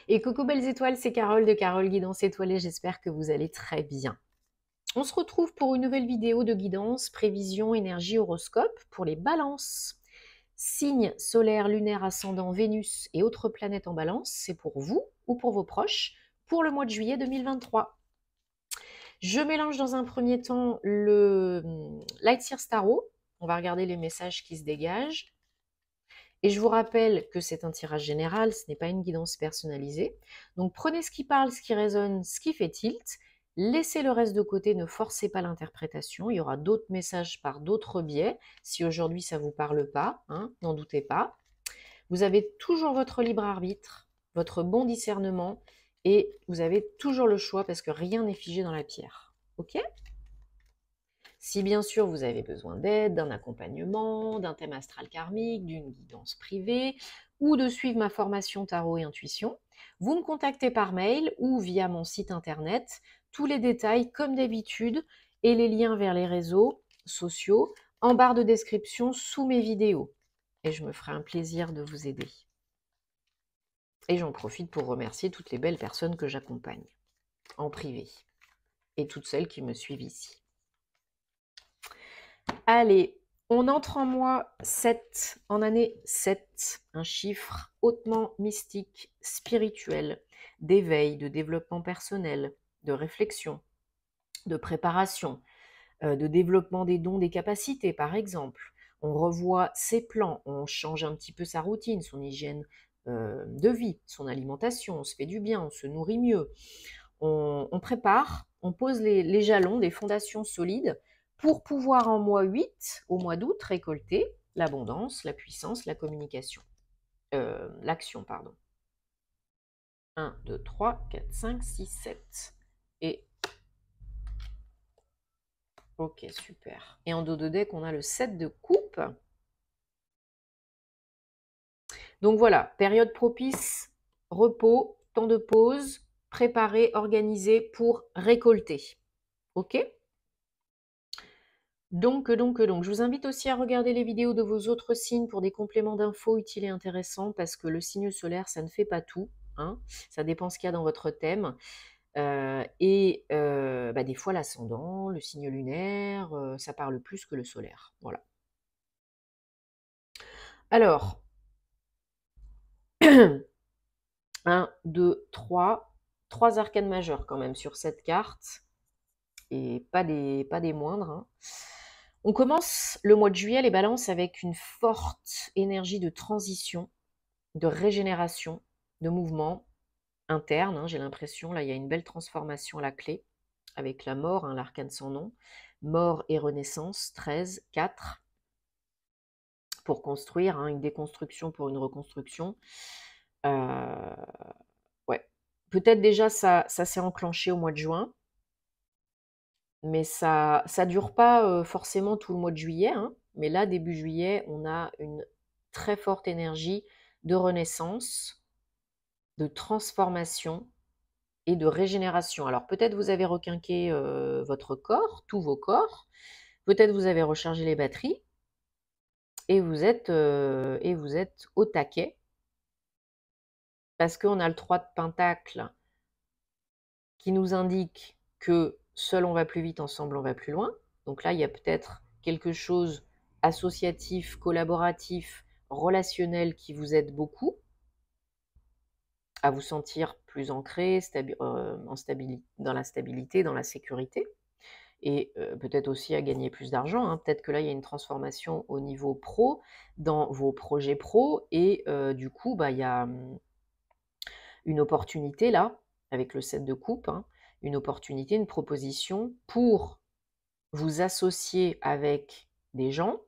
Et coucou belles étoiles, c'est Carole de Carole Guidance Étoilée, j'espère que vous allez très bien. On se retrouve pour une nouvelle vidéo de guidance, prévision, énergie, horoscope pour les balances. Signes solaires, lunaires, ascendant, Vénus et autres planètes en balance, c'est pour vous ou pour vos proches pour le mois de juillet 2023. Je mélange dans un premier temps le Light Seer Tarot. On va regarder les messages qui se dégagent. Et je vous rappelle que c'est un tirage général, ce n'est pas une guidance personnalisée. Donc prenez ce qui parle, ce qui résonne, ce qui fait tilt. Laissez le reste de côté, ne forcez pas l'interprétation. Il y aura d'autres messages par d'autres biais. Si aujourd'hui ça ne vous parle pas, n'en doutez pas. Vous avez toujours votre libre arbitre, votre bon discernement et vous avez toujours le choix parce que rien n'est figé dans la pierre. Ok ? Si bien sûr vous avez besoin d'aide, d'un accompagnement, d'un thème astral karmique, d'une guidance privée ou de suivre ma formation tarot et intuition, vous me contactez par mail ou via mon site internet. Tous les détails comme d'habitude et les liens vers les réseaux sociaux en barre de description sous mes vidéos. Et je me ferai un plaisir de vous aider. Et j'en profite pour remercier toutes les belles personnes que j'accompagne en privé et toutes celles qui me suivent ici. Allez, on entre en mois 7, en année 7, un chiffre hautement mystique, spirituel, d'éveil, de développement personnel, de réflexion, de préparation, de développement des dons, des capacités par exemple. On revoit ses plans, on change un petit peu sa routine, son hygiène de vie, son alimentation, on se fait du bien, on se nourrit mieux. On prépare, on pose les jalons, des fondations solides pour pouvoir en mois 8, au mois d'août, récolter l'abondance, la puissance, la communication. L'action, pardon. 1, 2, 3, 4, 5, 6, 7. Et ok, super. Et en dos de deck, on a le 7 de coupe. Donc voilà, période propice, repos, temps de pause, préparer, organiser pour récolter. Ok ? Donc, je vous invite aussi à regarder les vidéos de vos autres signes pour des compléments d'infos utiles et intéressants parce que le signe solaire, ça ne fait pas tout. Ça dépend ce qu'il y a dans votre thème. Des fois, l'ascendant, le signe lunaire, ça parle plus que le solaire. Voilà. Alors, 1, 2, 3. 3 arcanes majeures quand même sur cette carte. Et pas des moindres. On commence le mois de juillet, les balances, avec une forte énergie de transition, de régénération, de mouvement interne. J'ai l'impression, là, il y a une belle transformation à la clé, avec la mort, l'arcane sans nom. Mort et renaissance, 13, 4, pour construire, une déconstruction pour une reconstruction. Ouais. Peut-être déjà ça s'est enclenché au mois de juin, mais ça dure pas forcément tout le mois de juillet. Mais là, début juillet, on a une très forte énergie de renaissance, de transformation et de régénération. Alors peut-être vous avez requinqué votre corps, tous vos corps, peut-être vous avez rechargé les batteries et vous êtes au taquet parce qu'on a le 3 de Pentacle qui nous indique que seul on va plus vite, ensemble on va plus loin. Donc là, il y a peut-être quelque chose associatif, collaboratif, relationnel qui vous aide beaucoup à vous sentir plus ancré, dans la stabilité, dans la sécurité, et peut-être aussi à gagner plus d'argent. Peut-être que là, il y a une transformation au niveau pro, dans vos projets pro, et du coup, il y a une opportunité là, avec le 7 de coupe, une opportunité, une proposition pour vous associer avec des gens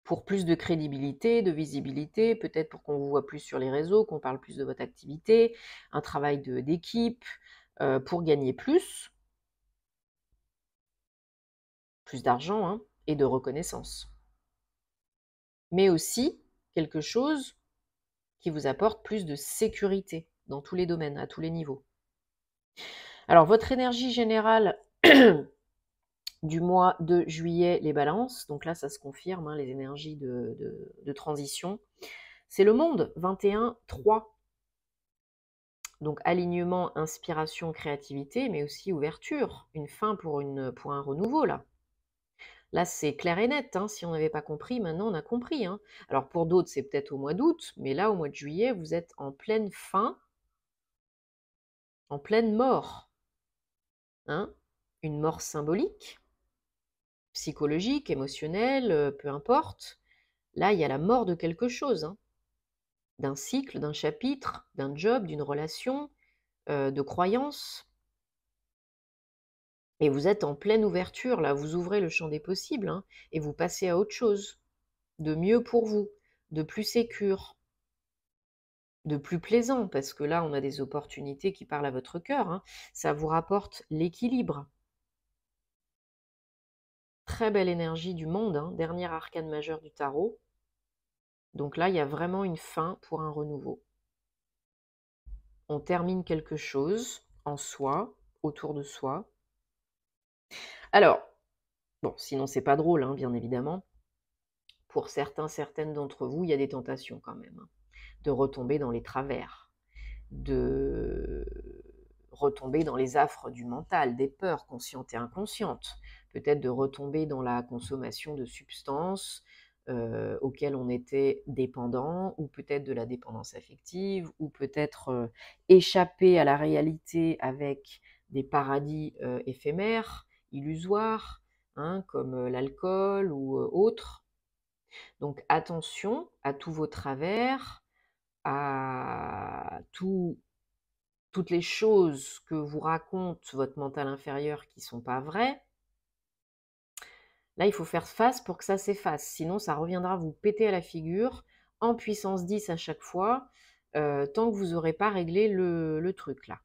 pour plus de crédibilité, de visibilité, peut-être pour qu'on vous voit plus sur les réseaux, qu'on parle plus de votre activité, un travail d'équipe, pour gagner plus d'argent et de reconnaissance. Mais aussi quelque chose qui vous apporte plus de sécurité dans tous les domaines, à tous les niveaux. Alors, votre énergie générale du mois de juillet, les balances, donc là, ça se confirme, les énergies de transition, c'est le monde, 21, 3. Donc alignement, inspiration, créativité, mais aussi ouverture, une fin pour un renouveau là. Là, c'est clair et net, hein. Si on n'avait pas compris, maintenant on a compris, hein. Alors pour d'autres, c'est peut-être au mois d'août, mais là, au mois de juillet, vous êtes en pleine fin, en pleine mort, hein. Une mort symbolique, psychologique, émotionnelle, peu importe. Là, il y a la mort de quelque chose, hein. D'un cycle, d'un chapitre, d'un job, d'une relation, de croyances. Et vous êtes en pleine ouverture, là, vous ouvrez le champ des possibles, hein, et vous passez à autre chose, de mieux pour vous, de plus sécure, de plus plaisant, parce que là, on a des opportunités qui parlent à votre cœur, hein. Ça vous rapporte l'équilibre. Très belle énergie du monde, hein, dernier arcane majeur du tarot. Donc là, il y a vraiment une fin pour un renouveau. On termine quelque chose en soi, autour de soi. Alors, bon, sinon c'est pas drôle, hein, bien évidemment. Pour certaines d'entre vous, il y a des tentations quand même, hein, de retomber dans les travers, de retomber dans les affres du mental, des peurs conscientes et inconscientes, peut-être de retomber dans la consommation de substances auxquelles on était dépendant, ou peut-être de la dépendance affective, ou peut-être échapper à la réalité avec des paradis éphémères, illusoires, hein, comme l'alcool ou autres. Donc attention à tous vos travers, à toutes les choses que vous raconte votre mental inférieur qui ne sont pas vraies. Là, il faut faire face pour que ça s'efface. Sinon, ça reviendra vous péter à la figure en puissance 10 à chaque fois, tant que vous n'aurez pas réglé le truc là.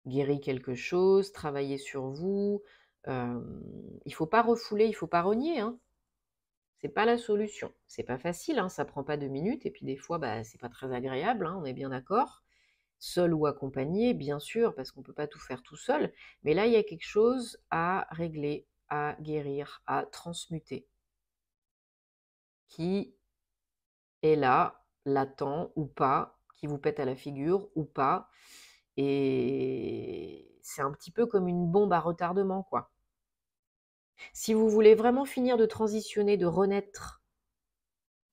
Guéri quelque chose, travailler sur vous. Il ne faut pas refouler, il ne faut pas renier, hein. C'est pas la solution. C'est pas facile, hein, ça prend pas 2 minutes, et puis des fois, bah, c'est pas très agréable, hein, on est bien d'accord. Seul ou accompagné, bien sûr, parce qu'on peut pas tout faire tout seul. Mais là, il y a quelque chose à régler, à guérir, à transmuter, qui est là, latent ou pas, qui vous pète à la figure ou pas. Et c'est un petit peu comme une bombe à retardement, quoi. Si vous voulez vraiment finir de transitionner, de renaître,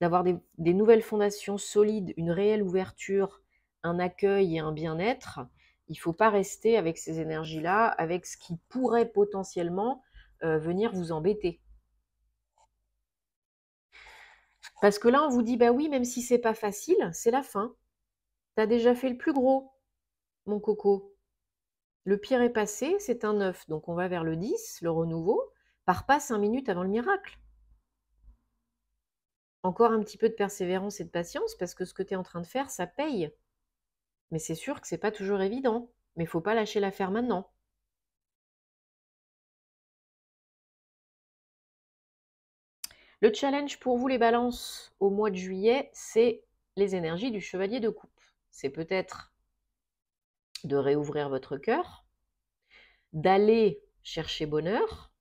d'avoir des nouvelles fondations solides, une réelle ouverture, un accueil et un bien-être, il ne faut pas rester avec ces énergies-là, avec ce qui pourrait potentiellement venir vous embêter. Parce que là, on vous dit, bah oui, même si c'est pas facile, c'est la fin. Tu as déjà fait le plus gros, mon coco. Le pire est passé, c'est un 9, donc on va vers le 10, le renouveau. Pars pas 5 minutes avant le miracle. Encore un petit peu de persévérance et de patience, parce que ce que tu es en train de faire, ça paye. Mais c'est sûr que c'est pas toujours évident. Mais il faut pas lâcher l'affaire maintenant. Le challenge pour vous, les balances, au mois de juillet, c'est les énergies du chevalier de coupe. C'est peut-être de réouvrir votre cœur, d'aller chercher bonheur,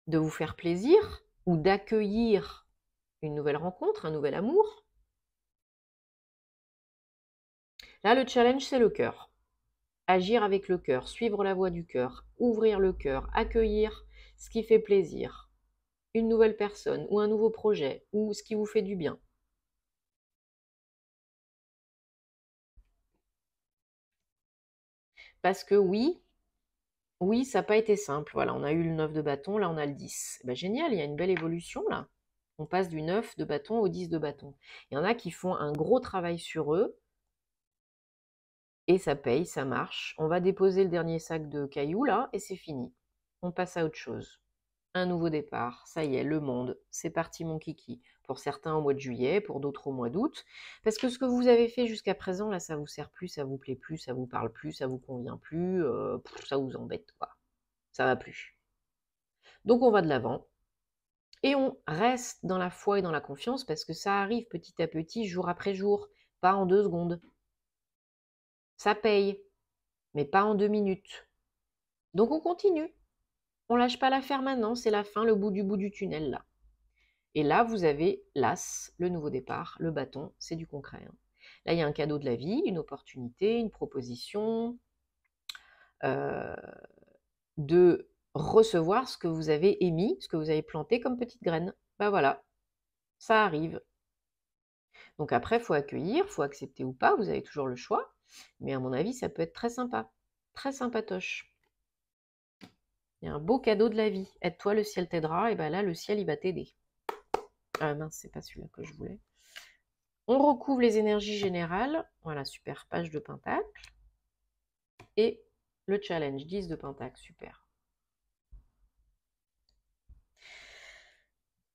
de vous faire plaisir, ou d'accueillir une nouvelle rencontre, un nouvel amour. Là, le challenge, c'est le cœur. Agir avec le cœur, suivre la voie du cœur, ouvrir le cœur, accueillir ce qui fait plaisir, une nouvelle personne ou un nouveau projet ou ce qui vous fait du bien. Parce que oui, ça n'a pas été simple. Voilà, on a eu le 9 de bâton, là on a le 10. Ben, génial, il y a une belle évolution là. On passe du 9 de bâton au 10 de bâton. Il y en a qui font un gros travail sur eux et ça paye, ça marche. On va déposer le dernier sac de cailloux là et c'est fini. On passe à autre chose. Un nouveau départ, ça y est, le monde, c'est parti mon kiki. Pour certains au mois de juillet, pour d'autres au mois d'août. Parce que ce que vous avez fait jusqu'à présent, là, ça vous sert plus, ça vous plaît plus, ça vous parle plus, ça vous convient plus, ça vous embête, quoi. Ça va plus. Donc on va de l'avant. Et on reste dans la foi et dans la confiance parce que ça arrive petit à petit, jour après jour, pas en 2 secondes. Ça paye, mais pas en 2 minutes. Donc on continue. On lâche pas l'affaire maintenant, c'est la fin, le bout du tunnel là. Et là, vous avez l'as, le nouveau départ, le bâton, c'est du concret, hein. Là, il y a un cadeau de la vie, une opportunité, une proposition de recevoir ce que vous avez émis, ce que vous avez planté comme petite graine. Ben voilà, ça arrive. Donc après, il faut accueillir, il faut accepter ou pas, vous avez toujours le choix. Mais à mon avis, ça peut être très sympa, très sympatoche. Il y a un beau cadeau de la vie. Aide-toi, le ciel t'aidera. Et ben là, le ciel, il va t'aider. Ah mince, c'est pas celui-là que je voulais. On recouvre les énergies générales. Voilà, super, page de pentacle. Et le challenge, 10 de pentacle, super.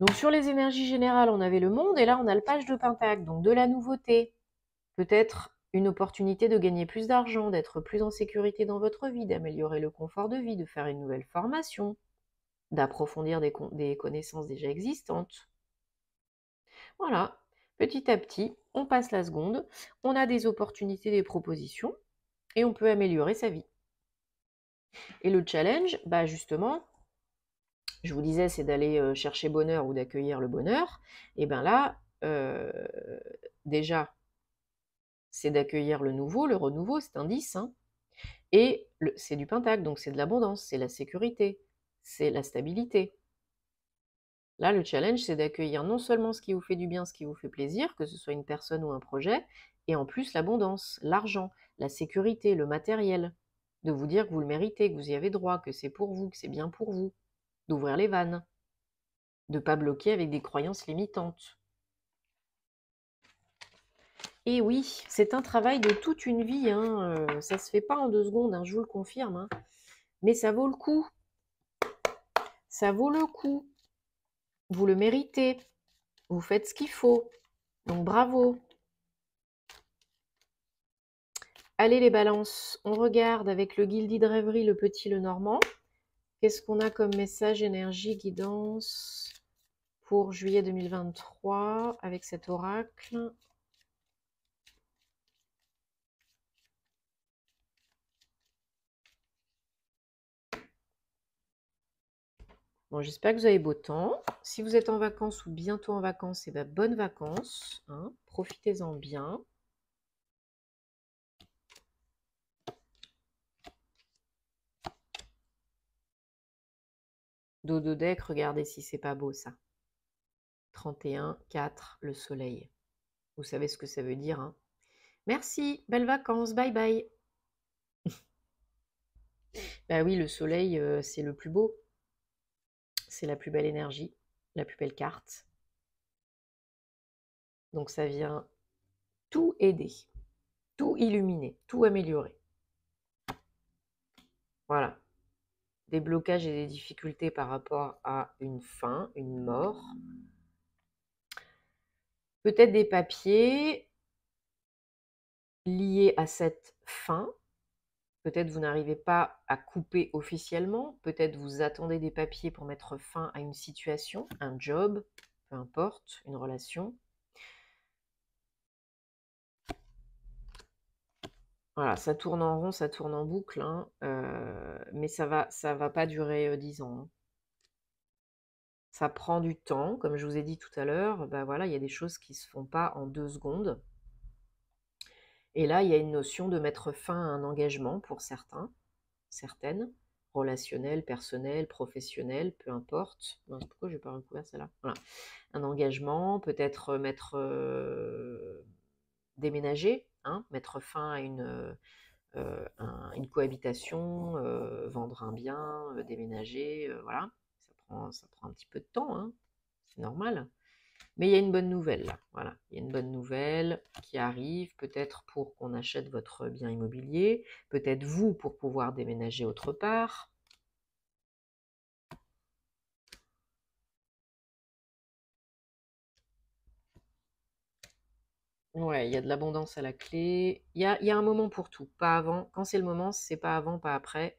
Donc sur les énergies générales, on avait le monde, et là, on a le page de pentacle, donc de la nouveauté. Peut-être une opportunité de gagner plus d'argent, d'être plus en sécurité dans votre vie, d'améliorer le confort de vie, de faire une nouvelle formation, d'approfondir des connaissances déjà existantes. Voilà, petit à petit, on passe la seconde, on a des opportunités, des propositions, et on peut améliorer sa vie. Et le challenge, bah justement, je vous disais, c'est d'aller chercher bonheur ou d'accueillir le bonheur. Et bien là, déjà, c'est d'accueillir le nouveau, le renouveau, c'est un 10. Hein. Et c'est du pentacle, donc c'est de l'abondance, c'est la sécurité, c'est la stabilité. Là, le challenge, c'est d'accueillir non seulement ce qui vous fait du bien, ce qui vous fait plaisir, que ce soit une personne ou un projet, et en plus l'abondance, l'argent, la sécurité, le matériel. De vous dire que vous le méritez, que vous y avez droit, que c'est pour vous, que c'est bien pour vous. D'ouvrir les vannes. De ne pas bloquer avec des croyances limitantes. Et oui, c'est un travail de toute une vie, hein. Ça ne se fait pas en 2 secondes, hein, je vous le confirme. Hein. Mais ça vaut le coup. Ça vaut le coup. Vous le méritez. Vous faites ce qu'il faut. Donc bravo. Allez les balances, on regarde avec le guildi de rêverie, le petit, le normand. Qu'est-ce qu'on a comme message, énergie, guidance pour juillet 2023 avec cet oracle? Bon, j'espère que vous avez beau temps. Si vous êtes en vacances ou bientôt en vacances, eh bien, bonnes vacances. Hein, profitez-en bien. Dodo deck, regardez si c'est pas beau ça. 31, 4, le soleil. Vous savez ce que ça veut dire. Hein. Merci, belles vacances, bye bye. Bah oui, le soleil, c'est le plus beau. C'est la plus belle énergie, la plus belle carte. Donc ça vient tout aider, tout illuminer, tout améliorer. Voilà. Des blocages et des difficultés par rapport à une fin, une mort. Peut-être des papiers liés à cette fin. Peut-être vous n'arrivez pas à couper officiellement. Peut-être vous attendez des papiers pour mettre fin à une situation, un job, peu importe, une relation. Voilà, ça tourne en rond, ça tourne en boucle, hein, mais ça va pas durer 10 ans. Hein. Ça prend du temps, comme je vous ai dit tout à l'heure, bah voilà, il y a des choses qui ne se font pas en 2 secondes. Et là, il y a une notion de mettre fin à un engagement pour certains, certaines, relationnel, personnel, professionnel, peu importe. Non, pourquoi je n'ai pas recouvert celle-là? Voilà. Un engagement, peut-être déménager, hein, mettre fin à une cohabitation, vendre un bien, déménager, voilà. Ça prend un petit peu de temps, hein, c'est normal. Mais il y a une bonne nouvelle là, voilà. Il y a une bonne nouvelle qui arrive, peut-être pour qu'on achète votre bien immobilier, peut-être vous pour pouvoir déménager autre part. Ouais, il y a de l'abondance à la clé. Il y a un moment pour tout, pas avant. Quand c'est le moment, c'est pas avant, pas après.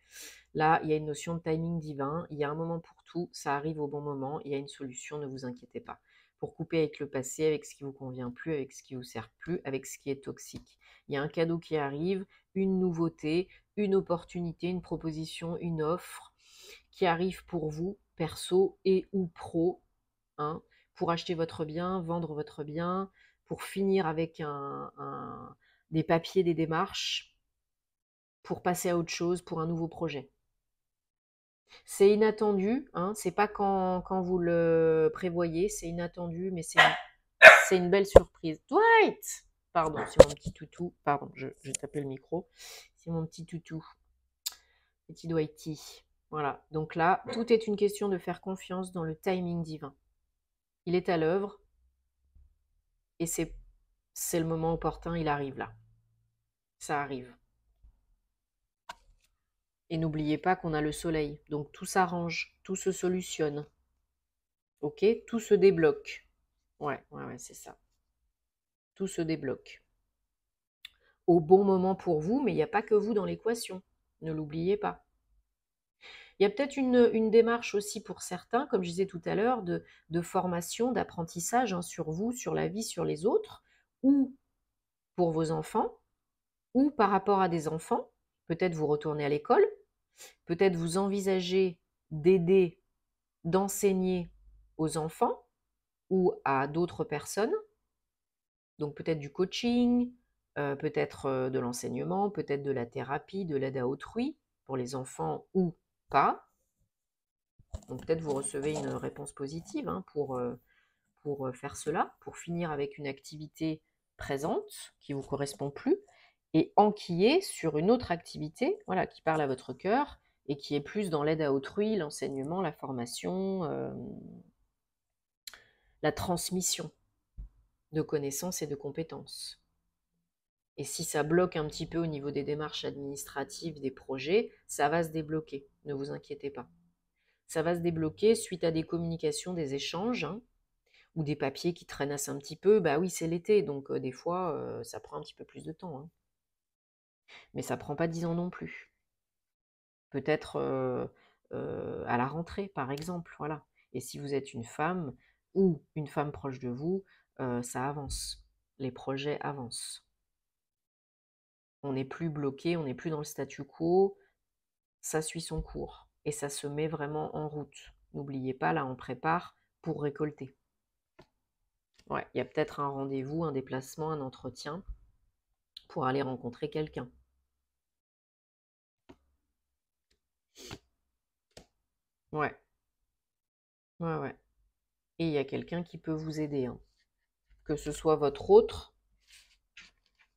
Là, il y a une notion de timing divin. Il y a un moment pour tout, ça arrive au bon moment. Il y a une solution, ne vous inquiétez pas. Pour couper avec le passé, avec ce qui vous convient plus, avec ce qui vous sert plus, avec ce qui est toxique. Il y a un cadeau qui arrive, une nouveauté, une opportunité, une proposition, une offre qui arrive pour vous, perso et ou pro, hein, pour acheter votre bien, vendre votre bien, pour finir avec des papiers, des démarches, pour passer à autre chose, pour un nouveau projet. C'est inattendu, hein, c'est pas quand vous le prévoyez, c'est inattendu, mais c'est une belle surprise. Dwight! Pardon, c'est mon petit toutou. Pardon, je tapais le micro. C'est mon petit toutou. Petit Dwighty. Voilà, donc là, tout est une question de faire confiance dans le timing divin. Il est à l'œuvre et c'est le moment opportun, il arrive là. Ça arrive. Et n'oubliez pas qu'on a le soleil, donc tout s'arrange, tout se solutionne. Ok? Tout se débloque. Ouais, c'est ça. Tout se débloque. Au bon moment pour vous, mais il n'y a pas que vous dans l'équation. Ne l'oubliez pas. Il y a peut-être une démarche aussi pour certains, comme je disais tout à l'heure, de formation, d'apprentissage hein, sur vous, sur la vie, sur les autres, ou pour vos enfants, ou par rapport à des enfants. Peut-être vous retournez à l'école, peut-être vous envisagez d'aider, d'enseigner aux enfants ou à d'autres personnes. Donc peut-être du coaching, peut-être de l'enseignement, peut-être de la thérapie, de l'aide à autrui pour les enfants ou pas. Donc peut-être vous recevez une réponse positive hein, pour faire cela, pour finir avec une activité présente qui ne vous correspond plus et enquiller sur une autre activité voilà, qui parle à votre cœur et qui est plus dans l'aide à autrui, l'enseignement, la formation, la transmission de connaissances et de compétences. Et si ça bloque un petit peu au niveau des démarches administratives, des projets, ça va se débloquer, ne vous inquiétez pas. Ça va se débloquer suite à des communications, des échanges, hein, ou des papiers qui traînassent un petit peu. Bah oui, c'est l'été, donc des fois, ça prend un petit peu plus de temps. Hein. Mais ça prend pas 10 ans non plus. Peut-être à la rentrée, par exemple, voilà. Et si vous êtes une femme ou une femme proche de vous, ça avance. Les projets avancent. On n'est plus bloqué, on n'est plus dans le statu quo, ça suit son cours et ça se met vraiment en route. N'oubliez pas, là, on prépare pour récolter. Ouais, il y a peut-être un rendez-vous, un déplacement, un entretien pour aller rencontrer quelqu'un. Ouais, ouais. Et il y a quelqu'un qui peut vous aider, hein. Que ce soit votre autre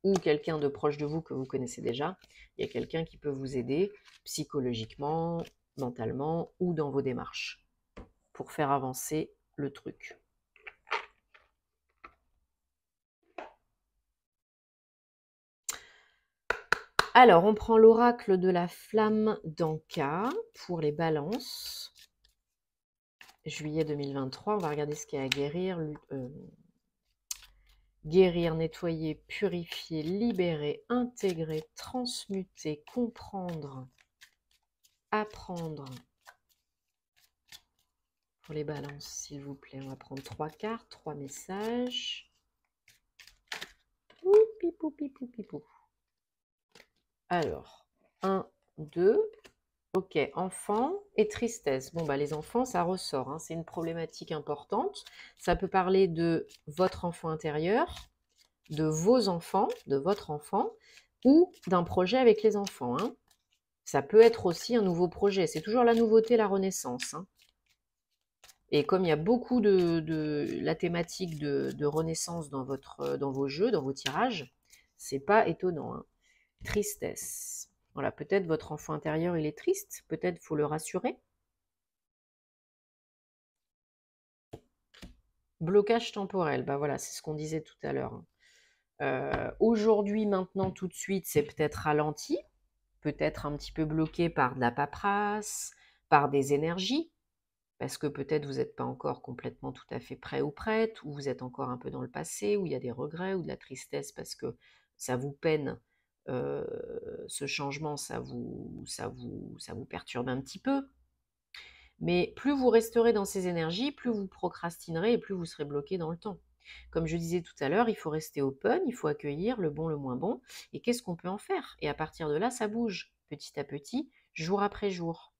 ou quelqu'un de proche de vous que vous connaissez déjà, il y a quelqu'un qui peut vous aider psychologiquement, mentalement ou dans vos démarches pour faire avancer le truc. Alors, on prend l'oracle de la flamme d'Anka pour les balances. Juillet 2023, on va regarder ce qu'il y a à guérir. Guérir, nettoyer, purifier, libérer, intégrer, transmuter, comprendre, apprendre. Pour les balances, s'il vous plaît, on va prendre 3 cartes, 3 messages. Pipou. Alors, 1, 2. Ok, enfants et tristesse. Bon, bah, les enfants, ça ressort, hein, c'est une problématique importante. Ça peut parler de votre enfant intérieur, de vos enfants, de votre enfant, ou d'un projet avec les enfants. Hein. Ça peut être aussi un nouveau projet. C'est toujours la nouveauté, la renaissance. Hein. Et comme il y a beaucoup de la thématique de renaissance dans vos jeux, dans vos tirages, c'est pas étonnant. Hein. Tristesse. Voilà, peut-être votre enfant intérieur, il est triste. Peut-être faut le rassurer. Blocage temporel. Bah voilà, c'est ce qu'on disait tout à l'heure. Aujourd'hui, maintenant, tout de suite, c'est peut-être ralenti. Peut-être un petit peu bloqué par de la paperasse, par des énergies. Parce que peut-être vous n'êtes pas encore complètement tout à fait prêt ou prête, ou vous êtes encore un peu dans le passé, où il y a des regrets ou de la tristesse parce que ça vous peine, ce changement, ça vous perturbe un petit peu. Mais plus vous resterez dans ces énergies, plus vous procrastinerez et plus vous serez bloqué dans le temps. Comme je disais tout à l'heure, il faut rester open, il faut accueillir le bon, le moins bon, et qu'est-ce qu'on peut en faire? Et à partir de là, ça bouge, petit à petit, jour après jour.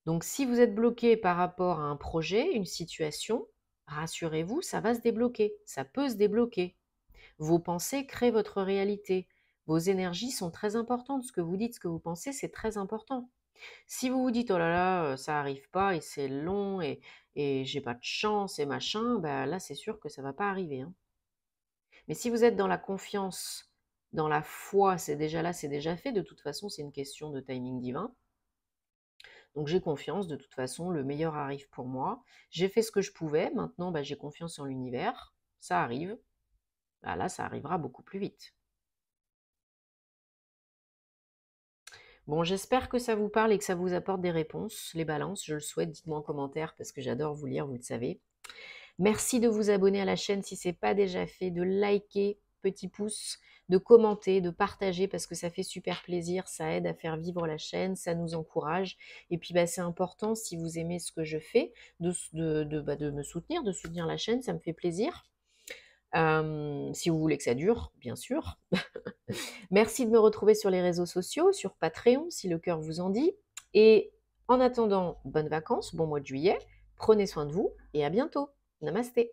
Donc si vous êtes bloqué par rapport à un projet, une situation, rassurez-vous, ça va se débloquer, ça peut se débloquer. Vos pensées créent votre réalité. Vos énergies sont très importantes. Ce que vous dites, ce que vous pensez, c'est très important. Si vous vous dites: «Oh là là, ça arrive pas et c'est long et j'ai pas de chance et machin», bah, là, c'est sûr que ça va pas arriver, hein. Mais si vous êtes dans la confiance, dans la foi, c'est déjà là, c'est déjà fait. De toute façon, c'est une question de timing divin. Donc j'ai confiance, de toute façon, le meilleur arrive pour moi. J'ai fait ce que je pouvais, maintenant, bah, j'ai confiance en l'univers. Ça arrive. Bah, là, ça arrivera beaucoup plus vite. Bon, j'espère que ça vous parle et que ça vous apporte des réponses. Les balances, je le souhaite, dites-moi en commentaire parce que j'adore vous lire, vous le savez. Merci de vous abonner à la chaîne si ce n'est pas déjà fait, de liker, petit pouce, de commenter, de partager parce que ça fait super plaisir, ça aide à faire vivre la chaîne, ça nous encourage. Et puis bah, c'est important, si vous aimez ce que je fais, de me soutenir, de soutenir la chaîne, ça me fait plaisir. Si vous voulez que ça dure, bien sûr. Merci de me retrouver sur les réseaux sociaux, sur Patreon, si le cœur vous en dit. Et en attendant, bonnes vacances, bon mois de juillet, prenez soin de vous et à bientôt. Namasté.